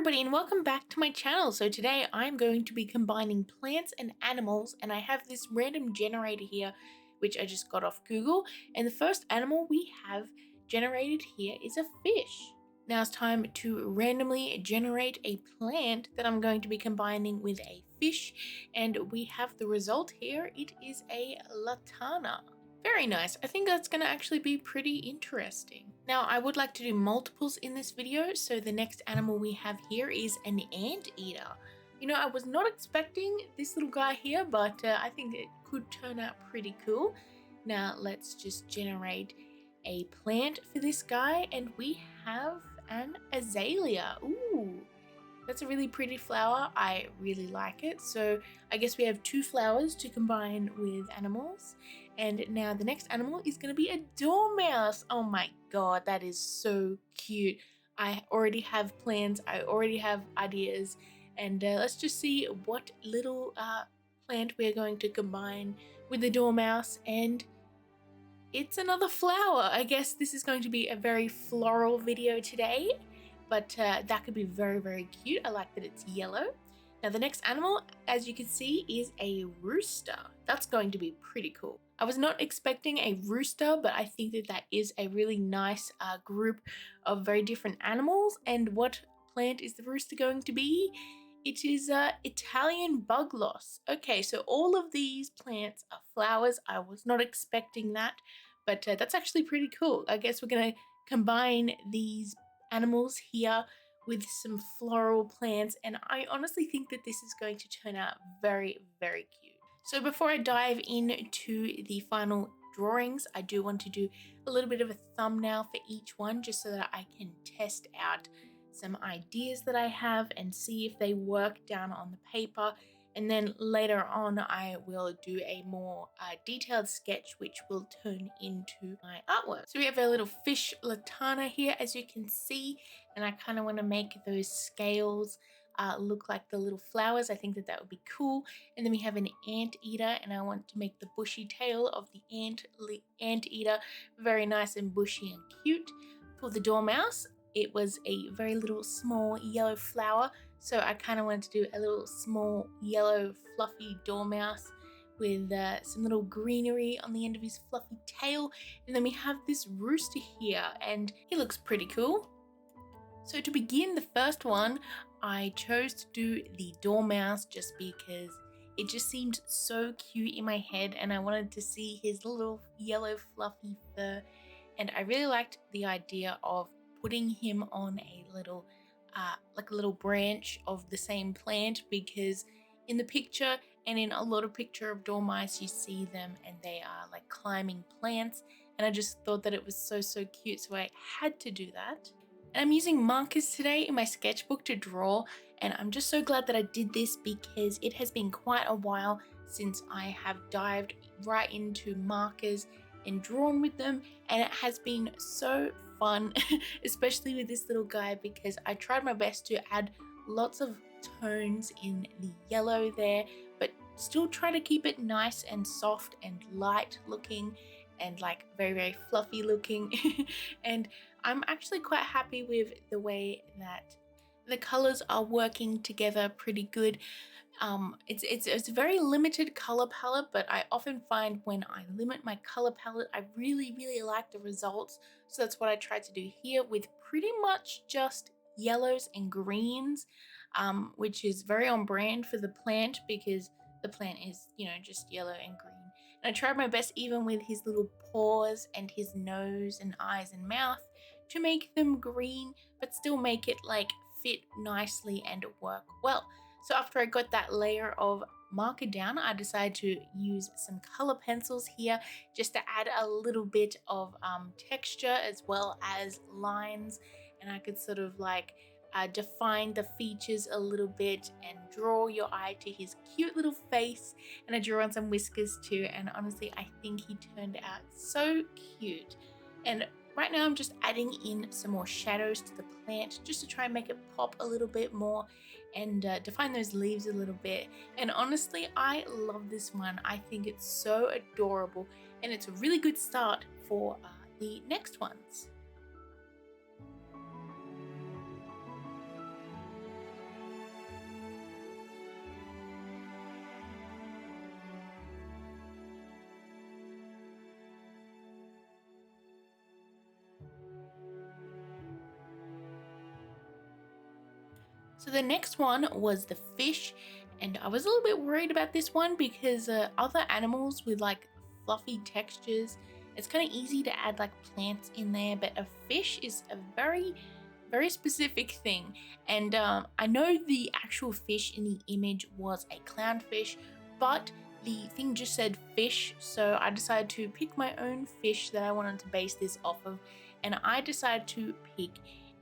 everybody and welcome back to my channel. So today I'm going to be combining plants and animals, and I have this random generator here which I just got off Google, and the first animal we have generated here is a fish. Now it's time to randomly generate a plant that I'm going to be combining with a fish, and we have the result here. It is a latana. Very nice. I think that's going to actually be pretty interesting. Now, I would like to do multiples in this video, so the next animal we have here is an anteater. You know, I was not expecting this little guy here, but I think it could turn out pretty cool. Now, let's just generate a plant for this guy, and we have an azalea. Ooh, that's a really pretty flower. I really like it. So I guess we have two flowers to combine with animals. And now the next animal is going to be a dormouse. Oh my god, that is so cute. I already have plans. I already have ideas. And let's just see what little plant we're going to combine with the dormouse. And it's another flower. I guess this is going to be a very floral video today. But that could be very, very cute. I like that it's yellow. Now the next animal, as you can see, is a rooster. That's going to be pretty cool. I was not expecting a rooster, but I think that that is a really nice group of very different animals. And what plant is the rooster going to be? It is Italian bug loss. Okay, so all of these plants are flowers. I was not expecting that, but that's actually pretty cool. I guess we're going to combine these animals here with some floral plants, and I honestly think that this is going to turn out very, very cute. So before I dive into the final drawings, I do want to do a little bit of a thumbnail for each one, just so that I can test out some ideas that I have and see if they work down on the paper. And then later on, I will do a more detailed sketch, which will turn into my artwork. So we have a little fish latana here, as you can see, and I kind of want to make those scales look like the little flowers. I think that that would be cool. And then we have an anteater, and I want to make the bushy tail of the anteater very nice and bushy and cute. For the dormouse, it was a very little small yellow flower, so I kind of wanted to do a little small yellow fluffy dormouse with some little greenery on the end of his fluffy tail. And then we have this rooster here, and he looks pretty cool. So to begin the first one, I chose to do the dormouse just because it just seemed so cute in my head, and I wanted to see his little yellow fluffy fur. And I really liked the idea of putting him on a little like a little branch of the same plant, because in the picture and in a lot of picture of dormice, you see them and they are like climbing plants, and I just thought that it was so cute, so I had to do that. And I'm using markers today in my sketchbook to draw, and I'm just so glad that I did this because it has been quite a while since I have dived right into markers and drawn with them, and it has been so fun, especially with this little guy, because I tried my best to add lots of tones in the yellow there, but still try to keep it nice and soft and light looking and like very fluffy looking. And I'm actually quite happy with the way that the colors are working together pretty good. It's a very limited color palette, but I often find when I limit my color palette, I really like the results. So that's what I tried to do here with pretty much just yellows and greens, which is very on brand for the plant because the plant is, you know, just yellow and green. And I tried my best even with his little paws and his nose and eyes and mouth to make them green, but still make it like fit nicely and work well. So after I got that layer of marker down, I decided to use some color pencils here just to add a little bit of texture as well as lines, and I could sort of like define the features a little bit and draw your eye to his cute little face. And I drew on some whiskers too, and honestly I think he turned out so cute. And right now I'm just adding in some more shadows to the plant just to try and make it pop a little bit more and define those leaves a little bit. And honestly, I love this one. I think it's so adorable, and it's a really good start for the next ones. So the next one was the fish, and I was a little bit worried about this one because other animals with like fluffy textures, it's kind of easy to add like plants in there, but a fish is a very specific thing. And I know the actual fish in the image was a clownfish, but the thing just said fish, so I decided to pick my own fish that I wanted to base this off of, and I decided to pick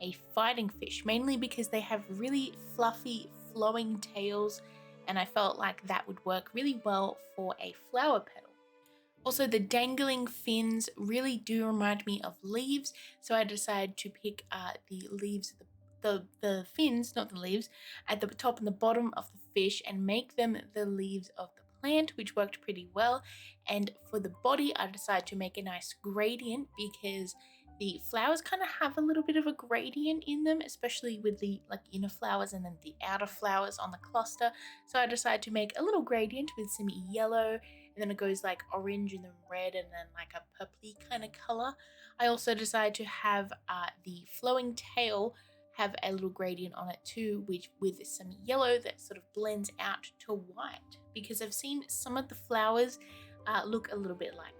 a fighting fish, mainly because they have really fluffy flowing tails, and I felt like that would work really well for a flower petal. Also, the dangling fins really do remind me of leaves, so I decided to pick the leaves, the fins, not the leaves, at the top and the bottom of the fish and make them the leaves of the plant, which worked pretty well. And for the body, I decided to make a nice gradient because the flowers kind of have a little bit of a gradient in them, especially with the like inner flowers and then the outer flowers on the cluster. So I decided to make a little gradient with some yellow, and then it goes like orange and then red and then like a purpley kind of color. I also decided to have the flowing tail have a little gradient on it too, which with some yellow that sort of blends out to white, because I've seen some of the flowers look a little bit like that.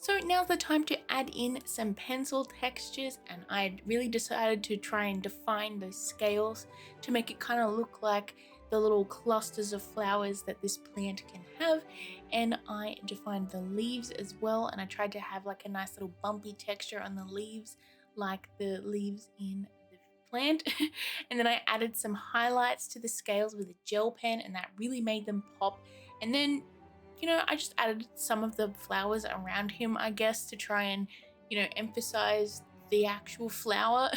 So now's the time to add in some pencil textures, and I really decided to try and define those scales to make it kind of look like the little clusters of flowers that this plant can have. And I defined the leaves as well, and I tried to have like a nice little bumpy texture on the leaves like the leaves in the plant. And then I added some highlights to the scales with a gel pen, and that really made them pop. And then I just added some of the flowers around him, I guess, to try and emphasize the actual flower.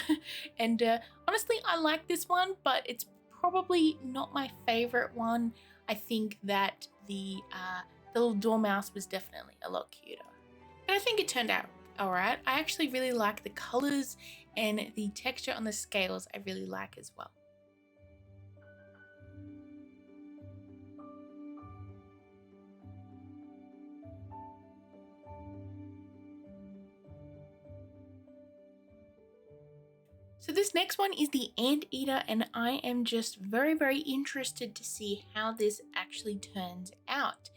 And honestly, I like this one, but it's probably not my favorite one. I think that the little Doormouse was definitely a lot cuter. But I think it turned out alright. I actually really like the colors, and the texture on the scales I really like as well. So this next one is the Anteater, and I am just very interested to see how this actually turns out.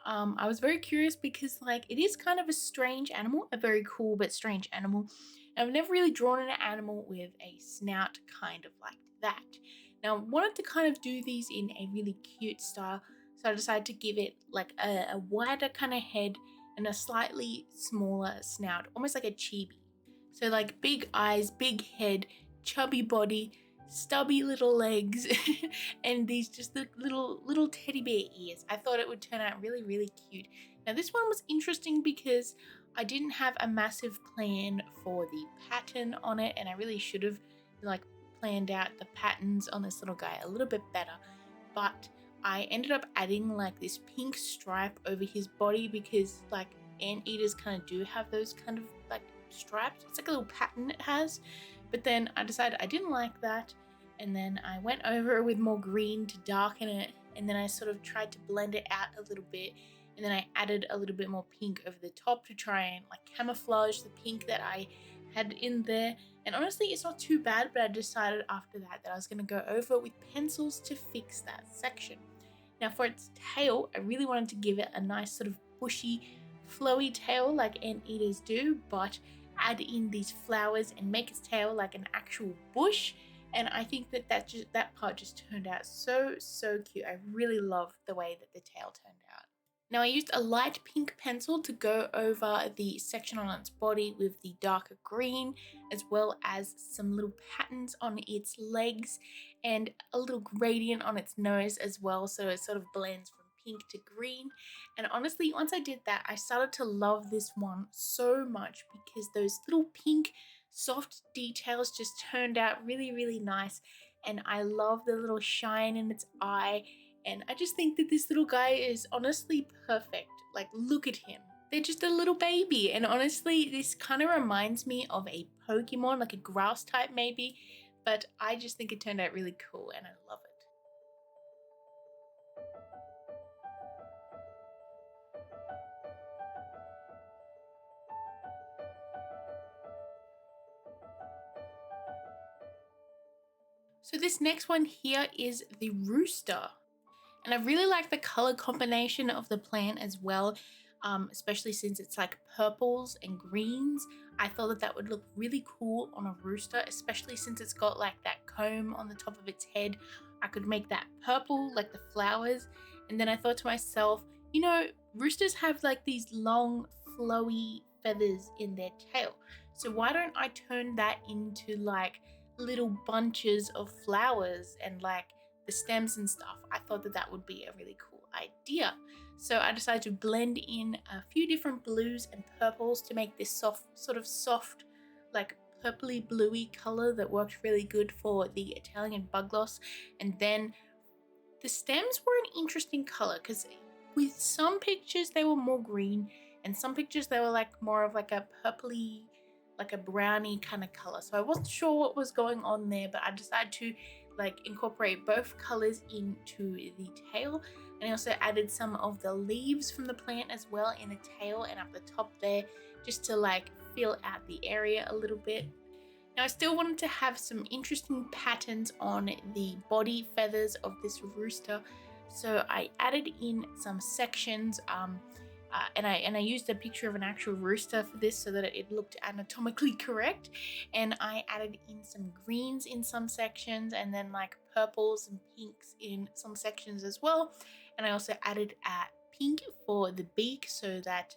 I was very curious because like it is kind of a strange animal, a very cool but strange animal. And I've never really drawn an animal with a snout kind of like that. Now I wanted to kind of do these in a really cute style, so I decided to give it like a wider kind of head and a slightly smaller snout, almost like a chibi. So like big eyes, big head, chubby body, stubby little legs, and these just little teddy bear ears. I thought it would turn out really cute. Now this one was interesting because I didn't have a massive plan for the pattern on it, and I really should have like planned out the patterns on this little guy a little bit better. But I ended up adding like this pink stripe over his body because like anteaters kind of do have those kind of like stripes. It's like a little pattern it has. But then I decided I didn't like that, and then I went over it with more green to darken it, and then I sort of tried to blend it out a little bit, and then I added a little bit more pink over the top to try and like camouflage the pink that I had in there. And honestly, it's not too bad, but I decided after that I was going to go over it with pencils to fix that section. Now for its tail, I really wanted to give it a nice sort of bushy, flowy tail like anteaters do, but add in these flowers and make its tail like an actual bush. And I think that part just turned out so cute. I really love the way that the tail turned out. Now I used a light pink pencil to go over the section on its body with the darker green, as well as some little patterns on its legs and a little gradient on its nose as well, so it sort of blends from pink to green. And honestly, once I did that, I started to love this one so much because those little pink soft details just turned out really nice, and I love the little shine in its eye. And I just think that this little guy is honestly perfect. Like, look at him. They're just a little baby. And honestly, this kind of reminds me of a Pokemon, like a grass type maybe. But I just think it turned out really cool, and I love it. So this next one here is the Rooster. And I really like the color combination of the plant as well, especially since it's like purples and greens. I thought that that would look really cool on a rooster, especially since it's got like that comb on the top of its head. I could make that purple like the flowers. And then I thought to myself, you know, roosters have like these long flowy feathers in their tail. So why don't I turn that into like little bunches of flowers and like the stems and stuff. I thought that that would be a really cool idea. So I decided to blend in a few different blues and purples to make this soft, like purpley bluey color that worked really good for the Italian bug gloss. And then the stems were an interesting color because with some pictures they were more green and some pictures they were like more of like a purpley, like a brownie kind of color. So I wasn't sure what was going on there, but I decided to like incorporate both colors into the tail. And I also added some of the leaves from the plant as well in the tail and up the top there, just to like fill out the area a little bit. Now I still wanted to have some interesting patterns on the body feathers of this rooster, so I added in some sections and I used a picture of an actual rooster for this so that it looked anatomically correct. And I added in some greens in some sections and then like purples and pinks in some sections as well. And I also added pink for the beak so that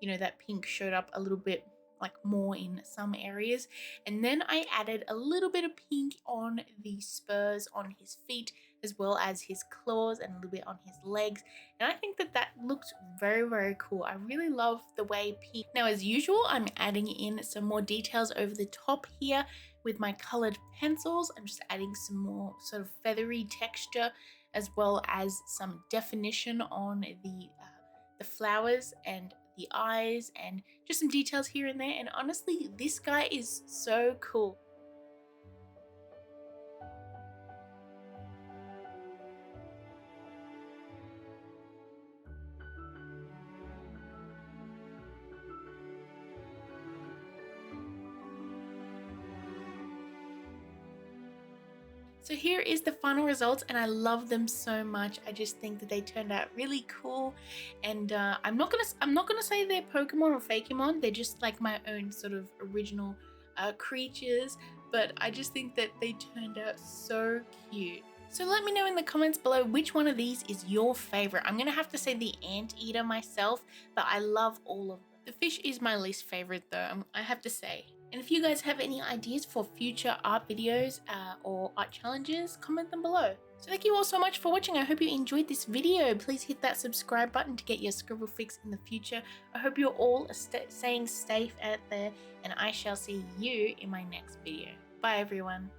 you know, that pink showed up a little bit like more in some areas. And then I added a little bit of pink on the spurs on his feet as well as his claws and a little bit on his legs. And I think that that looks very, very cool. I really love the way pink. Now, as usual, I'm adding in some more details over the top here with my colored pencils. I'm just adding some more sort of feathery texture as well as some definition on the flowers and the eyes and just some details here and there. And honestly, this guy is so cool. So here is the final results and I love them so much. I just think that they turned out really cool, and I'm not gonna say they're Pokemon or Fakemon. They're just like my own sort of original creatures, but I just think that they turned out so cute. So let me know in the comments below which one of these is your favorite. I'm gonna have to say the Anteater myself, but I love all of them. The fish is my least favorite though, I have to say. And if you guys have any ideas for future art videos or art challenges, comment them below. So thank you all so much for watching. I hope you enjoyed this video. Please hit that subscribe button to get your Scribble fix in the future. I hope you're all staying safe out there, and I shall see you in my next video. Bye everyone.